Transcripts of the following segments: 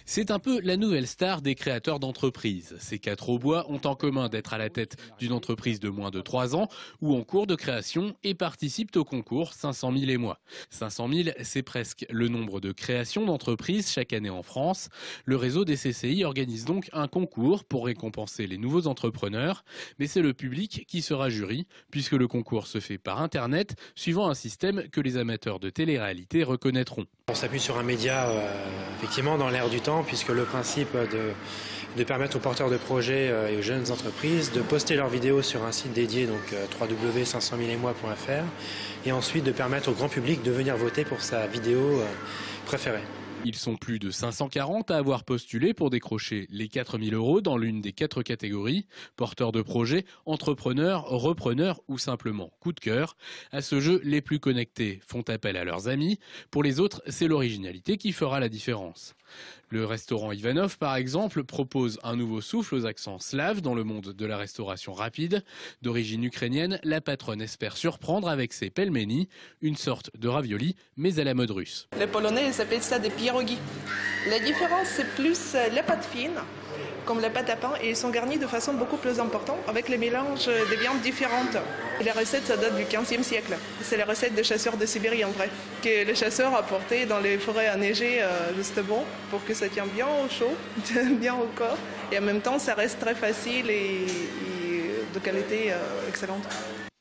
C'est un peu la nouvelle star des créateurs d'entreprises. Ces 4 Aubois ont en commun d'être à la tête d'une entreprise de moins de 3 ans ou en cours de création et participent au concours 500 000 et moi. 500 000, c'est presque le nombre de créations d'entreprises chaque année en France. Le réseau des CCI organise donc un concours pour récompenser les nouveaux entrepreneurs. Mais c'est le public qui sera jury, puisque le concours se fait par Internet, suivant un système que les amateurs de télé-réalité reconnaîtront. On s'appuie sur un média effectivement dans l'air du temps, puisque le principe de permettre aux porteurs de projets et aux jeunes entreprises de poster leurs vidéos sur un site dédié, donc www.500 000etmoi.fr, et ensuite de permettre au grand public de venir voter pour sa vidéo préférée. Ils sont plus de 540 à avoir postulé pour décrocher les 4 000 € dans l'une des 4 catégories, porteurs de projets, entrepreneurs, repreneurs ou simplement coup de cœur. À ce jeu, les plus connectés font appel à leurs amis. Pour les autres, c'est l'originalité qui fera la différence. Le restaurant Ivanov, par exemple, propose un nouveau souffle aux accents slaves dans le monde de la restauration rapide. D'origine ukrainienne, la patronne espère surprendre avec ses pelmeni, une sorte de ravioli, mais à la mode russe. Les Polonais, ils appellent ça des pierogi. La différence, c'est plus les pâtes fines, comme la pâte à pain, et ils sont garnis de façon beaucoup plus importante, avec les mélanges des viandes différentes. Et la recette, ça date du XVe siècle. C'est la recette des chasseurs de Sibérie, en vrai, que les chasseurs apportaient dans les forêts enneigées, justement, pour que ça tienne bien au chaud, bien au corps. Et en même temps, ça reste très facile et de qualité excellente.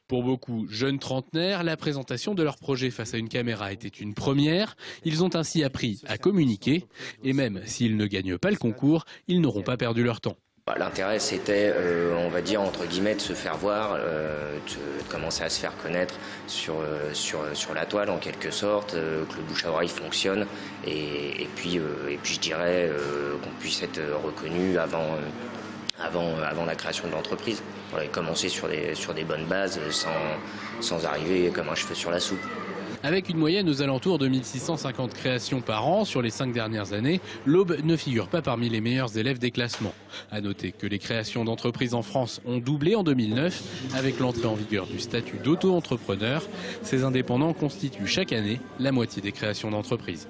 Pour beaucoup jeunes trentenaires, la présentation de leur projet face à une caméra était une première. Ils ont ainsi appris à communiquer. Et même s'ils ne gagnent pas le concours, ils n'auront pas perdu leur temps. L'intérêt, c'était, on va dire, entre guillemets, de se faire voir, de commencer à se faire connaître sur la toile, en quelque sorte, que le bouche à oreille fonctionne. Et puis je dirais qu'on puisse être reconnu avant la création de l'entreprise. Voilà, commencer sur des bonnes bases sans arriver comme un cheveu sur la soupe. Avec une moyenne aux alentours de 1650 créations par an sur les 5 dernières années, l'Aube ne figure pas parmi les meilleurs élèves des classements. À noter que les créations d'entreprises en France ont doublé en 2009 avec l'entrée en vigueur du statut d'auto-entrepreneur. Ces indépendants constituent chaque année la moitié des créations d'entreprises.